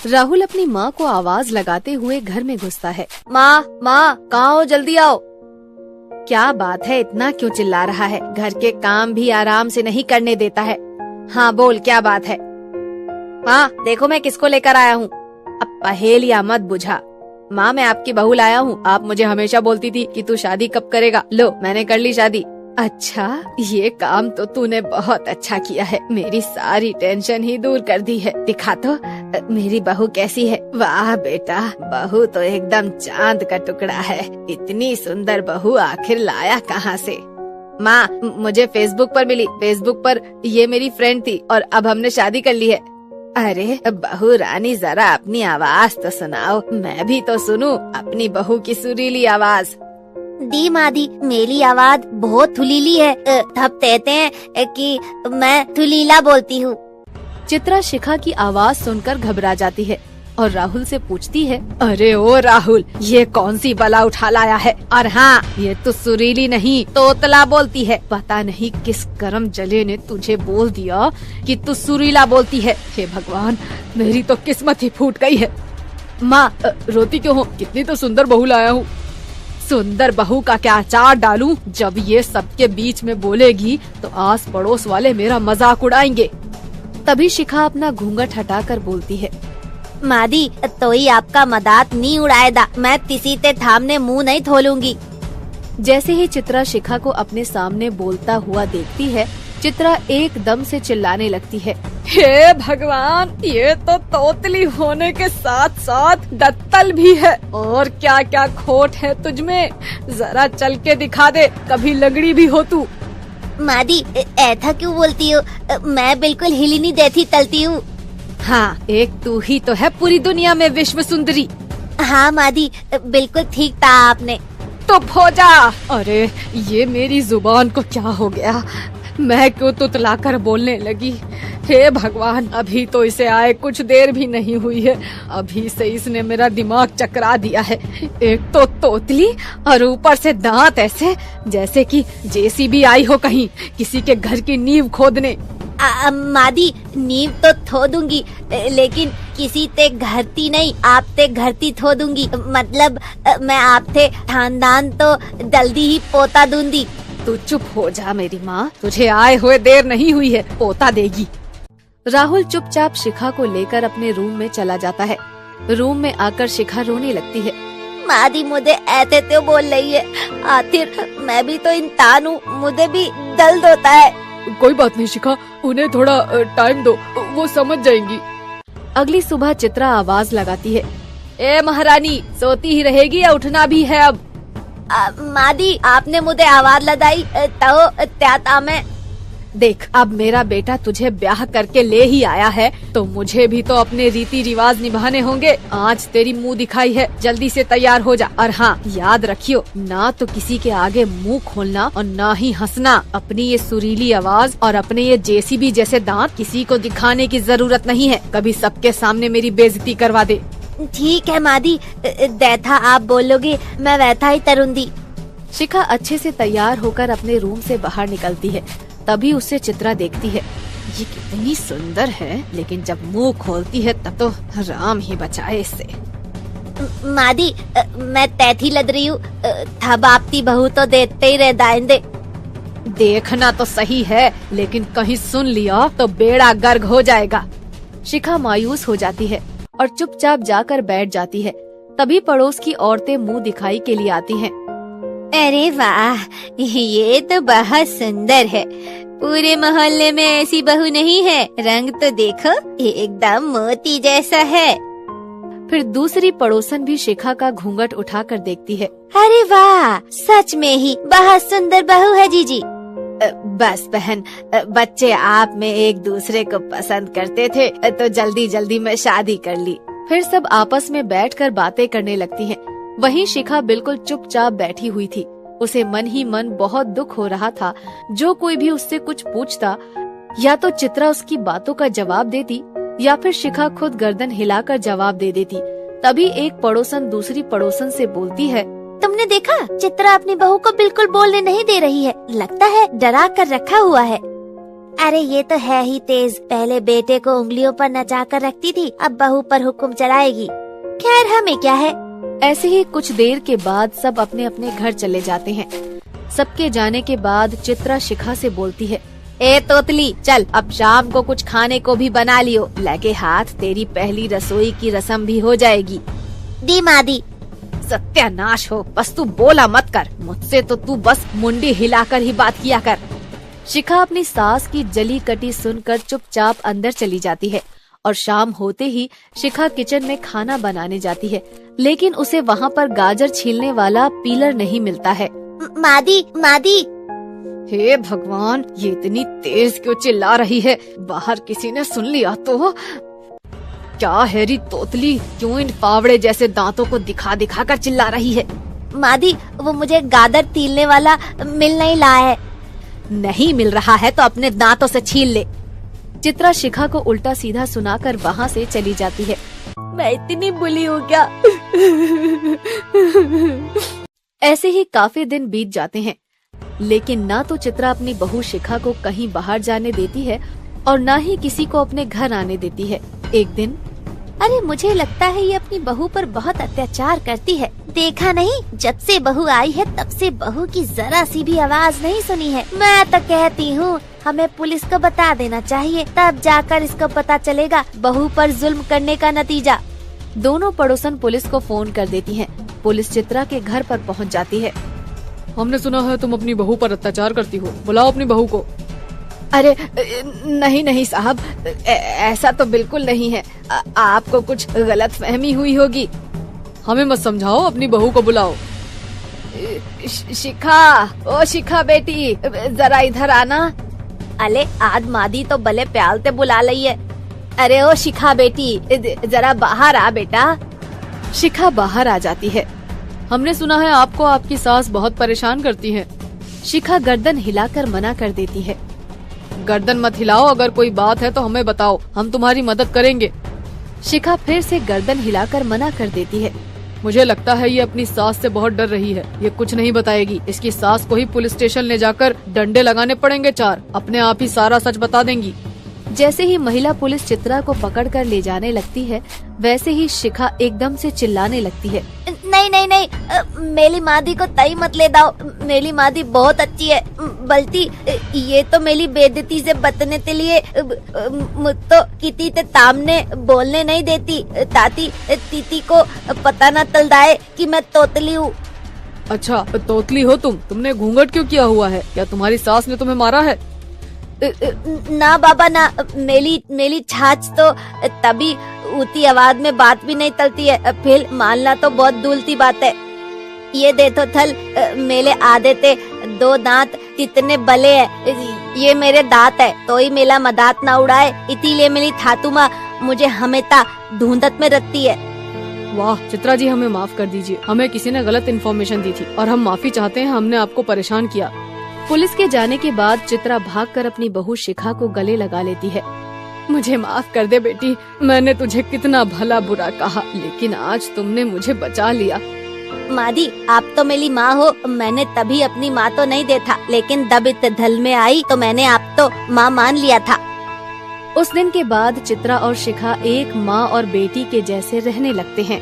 राहुल अपनी माँ को आवाज लगाते हुए घर में घुसता है। माँ माँ कहाँ हो, जल्दी आओ। क्या बात है, इतना क्यों चिल्ला रहा है? घर के काम भी आराम से नहीं करने देता है। हाँ बोल, क्या बात है? माँ देखो मैं किसको लेकर आया हूँ। अब पहेलियाँ मत बुझा। माँ मैं आपकी बहू लाया हूँ। आप मुझे हमेशा बोलती थी कि तू शादी कब करेगा। लो मैंने कर ली शादी। अच्छा, ये काम तो तूने बहुत अच्छा किया है। मेरी सारी टेंशन ही दूर कर दी है। दिखा तो मेरी बहू कैसी है। वाह बेटा, बहू तो एकदम चांद का टुकड़ा है। इतनी सुंदर बहू आखिर लाया कहाँ से? माँ मुझे फेसबुक पर मिली। फेसबुक पर ये मेरी फ्रेंड थी और अब हमने शादी कर ली है। अरे बहू रानी, जरा अपनी आवाज तो सुनाओ, मैं भी तो सुनूं अपनी बहू की सुरीली आवाज। दी मादी, मेरी आवाज बहुत थुलीली है। तब कहते हैं कि मैं थुलीला बोलती हूँ। चित्रा शिखा की आवाज सुनकर घबरा जाती है और राहुल से पूछती है, अरे ओ राहुल, ये कौन सी बला उठा लाया है? और हाँ, ये तो सुरीली नहीं तोतला बोलती है। पता नहीं किस कर्म जले ने तुझे बोल दिया कि तू सुरीला बोलती है। हे भगवान, मेरी तो किस्मत ही फूट गई है। माँ रोती क्यों हो? कितनी तो सुंदर बहू लाया हूँ। सुंदर बहू का क्या अचार डालूं? जब ये सबके बीच में बोलेगी तो आस पड़ोस वाले मेरा मजाक उड़ाएंगे। तभी शिखा अपना घूंघट हटाकर बोलती है, मादी तो ही आपका मजाक नहीं उड़ाएगा। मैं किसी ते थामने मुंह नहीं खोलूंगी। जैसे ही चित्रा शिखा को अपने सामने बोलता हुआ देखती है, चित्रा एकदम से चिल्लाने लगती है, हे भगवान, ये तो तोतली होने के साथ साथ दत्तल भी है। और क्या क्या खोट है तुझमें, जरा चल के दिखा दे, कभी लगड़ी भी हो तू। मादी ऐसा क्यों बोलती हो? मैं बिल्कुल हिली नहीं देती तलती हूँ। हाँ, एक तू ही तो है पूरी दुनिया में विश्व सुंदरी। हाँ मादी, बिल्कुल ठीक था आपने। चुप हो जा। अरे ये मेरी जुबान को क्या हो गया? मैं क्यों तुतलाकर बोलने लगी? हे भगवान, अभी तो इसे आए कुछ देर भी नहीं हुई है, अभी से इसने मेरा दिमाग चकरा दिया है। एक तो तोतली और ऊपर से दांत ऐसे जैसे कि जेसीबी आई हो कहीं किसी के घर की नींव खोदने। मादी नींव तो खोदूंगी, लेकिन किसी ते घरती नहीं, आप ते घरती खोदूंगी। मतलब मैं आप थे खानदान तो जल्दी ही पोता दूंगी। तू चुप हो जा मेरी माँ, तुझे आए हुए देर नहीं हुई है, पोता देगी। राहुल चुपचाप शिखा को लेकर अपने रूम में चला जाता है। रूम में आकर शिखा रोने लगती है। मादी मुझे ऐसे तो बोल रही है, आखिर मैं भी तो इंसान हूँ, मुझे भी दर्द होता है। कोई बात नहीं शिखा, उन्हें थोड़ा टाइम दो, वो समझ जाएंगी। अगली सुबह चित्रा आवाज लगाती है, ए महारानी, सोती ही रहेगी या उठना भी है अब? मादी आपने मुझे आवाज लगाई तो त्याता में। देख, अब मेरा बेटा तुझे ब्याह करके ले ही आया है तो मुझे भी तो अपने रीति रिवाज निभाने होंगे। आज तेरी मुंह दिखाई है, जल्दी से तैयार हो जा। और हाँ, याद रखियो, ना तो किसी के आगे मुंह खोलना और ना ही हंसना। अपनी ये सुरीली आवाज और अपने ये जेसीबी जैसे दांत किसी को दिखाने की जरूरत नहीं है। कभी सबके सामने मेरी बेइज्जती करवा दे। ठीक है मादी, जैसा आप बोलोगे मैं वैसा ही करूंगी। शिखा अच्छे से तैयार होकर अपने रूम से बाहर निकलती है। तभी उससे चित्रा देखती है, ये कितनी सुंदर है, लेकिन जब मुंह खोलती है तब तो राम ही बचाए इससे। मादी मैं तैथी लग रही हूँ, थब आपकी बहू तो देखते ही रह जाएंगे। देखना तो सही है, लेकिन कहीं सुन लिया तो बेड़ा गर्क हो जाएगा। शिखा मायूस हो जाती है और चुपचाप जाकर बैठ जाती है। तभी पड़ोस की औरतें मुंह दिखाई के लिए आती हैं। अरे वाह, ये तो बहुत सुंदर है। पूरे मोहल्ले में ऐसी बहू नहीं है। रंग तो देखो, एकदम मोती जैसा है। फिर दूसरी पड़ोसन भी शिखा का घूंघट उठाकर देखती है। अरे वाह, सच में ही बहुत सुंदर बहू है जीजी। बस बहन, बच्चे आप में एक दूसरे को पसंद करते थे तो जल्दी जल्दी में शादी कर ली। फिर सब आपस में बैठकर बातें करने लगती हैं। वहीं शिखा बिल्कुल चुपचाप बैठी हुई थी। उसे मन ही मन बहुत दुख हो रहा था। जो कोई भी उससे कुछ पूछता, या तो चित्रा उसकी बातों का जवाब देती या फिर शिखा खुद गर्दन हिलाकर जवाब दे देती। तभी एक पड़ोसन दूसरी पड़ोसन से बोलती है, तुमने देखा, चित्रा अपनी बहू को बिल्कुल बोलने नहीं दे रही है। लगता है डरा कर रखा हुआ है। अरे ये तो है ही तेज, पहले बेटे को उंगलियों पर नचा कर रखती थी, अब बहू पर हुक्म चलाएगी। खैर हमें क्या है। ऐसे ही कुछ देर के बाद सब अपने अपने घर चले जाते हैं। सबके जाने के बाद चित्रा शिखा से बोलती है, ए तोतली, चल अब शाम को कुछ खाने को भी बना लियो, लगे हाथ तेरी पहली रसोई की रस्म भी हो जाएगी। दी मादी। सत्यानाश हो, बस तू बोला मत कर, मुझसे तो तू बस मुंडी हिलाकर ही बात किया कर। शिखा अपनी सास की जली कटी सुनकर चुपचाप अंदर चली जाती है और शाम होते ही शिखा किचन में खाना बनाने जाती है, लेकिन उसे वहाँ पर गाजर छीलने वाला पीलर नहीं मिलता है। मादी मादी। हे भगवान, ये इतनी तेज क्यों चिल्ला रही है? बाहर किसी ने सुन लिया तो? क्या हैरी तोतली, क्यों इन फावड़े जैसे दांतों को दिखा दिखा कर चिल्ला रही है? मादी, वो मुझे गाजर छीलने वाला मिल नहीं रहा है। नहीं मिल रहा है तो अपने दांतों से छील ले। चित्रा शिखा को उल्टा सीधा सुनाकर वहाँ से चली जाती है। मैं इतनी बुली हूँ क्या? ऐसे ही काफी दिन बीत जाते हैं, लेकिन ना तो चित्रा अपनी बहू शिखा को कहीं बाहर जाने देती है और ना ही किसी को अपने घर आने देती है। एक दिन, अरे मुझे लगता है ये अपनी बहू पर बहुत अत्याचार करती है। देखा नहीं, जब से बहू आई है तब से बहू की जरा सी भी आवाज नहीं सुनी है। मैं तो कहती हूँ हमें पुलिस को बता देना चाहिए, तब जाकर इसको पता चलेगा बहू पर जुल्म करने का नतीजा। दोनों पड़ोसन पुलिस को फोन कर देती हैं। पुलिस चित्रा के घर पर पहुंच जाती है। हमने सुना है तुम अपनी बहू पर अत्याचार करती हो, बुलाओ अपनी बहू को। अरे नहीं नहीं साहब, ऐसा तो बिल्कुल नहीं है, आपको कुछ गलत फहमी हुई होगी। हमें मत समझाओ, अपनी बहू को बुलाओ। शिखा, ओ शिखा बेटी, जरा इधर आना। अले आज मादी तो भले प्याल से बुला लई है। अरे ओ शिखा बेटी, जरा बाहर आ बेटा। शिखा बाहर आ जाती है। हमने सुना है आपको आपकी सास बहुत परेशान करती है। शिखा गर्दन हिलाकर मना कर देती है। गर्दन मत हिलाओ, अगर कोई बात है तो हमें बताओ, हम तुम्हारी मदद करेंगे। शिखा फिर से गर्दन हिलाकर मना कर देती है। मुझे लगता है ये अपनी सास से बहुत डर रही है, ये कुछ नहीं बताएगी। इसकी सास को ही पुलिस स्टेशन ले जाकर डंडे लगाने पड़ेंगे 4, अपने आप ही सारा सच बता देंगी। जैसे ही महिला पुलिस चित्रा को पकड़कर ले जाने लगती है, वैसे ही शिखा एकदम से चिल्लाने लगती है। नहीं नहीं नहीं, मेरी मादी को तई मत ले दाओ, मेरी मादी बहुत अच्छी है। बल्कि ये तो मेरी बेइज्जती से बचने के लिए तो किसी के सामने बोलने नहीं देती, ताकि तीती को पता न चल जाए कि मैं तोतली हूँ। अच्छा, तोतली हो तुमने घूंघट क्यों किया हुआ है? क्या तुम्हारी सास ने तुम्हें मारा है? ना बाबा ना, मेरी छाछ तो तभी ऊंची आवाज में बात भी नहीं चलती है, फिर मानना तो बहुत दूर की बात है। ये देखो थल, मेरे आधे थे 2 दांत कितने बले है, ये मेरे दांत है, तो ही मेरा मदात ना उड़ाए, इसीलिए मेरी थातू माँ मुझे हमेशा ढूंढत में रखती है। वाह चित्रा जी, हमें माफ कर दीजिए, हमें किसी ने गलत इन्फॉर्मेशन दी थी और हम माफी चाहते हैं, हमने आपको परेशान किया। पुलिस के जाने के बाद चित्रा भागकर अपनी बहू शिखा को गले लगा लेती है। मुझे माफ कर दे बेटी, मैंने तुझे कितना भला बुरा कहा, लेकिन आज तुमने मुझे बचा लिया। मादी, आप तो मेरी माँ हो, मैंने तभी अपनी माँ तो नहीं देखा, लेकिन जब इस धल में आई तो मैंने आप तो माँ मान लिया था। उस दिन के बाद चित्रा और शिखा एक माँ और बेटी के जैसे रहने लगते हैं।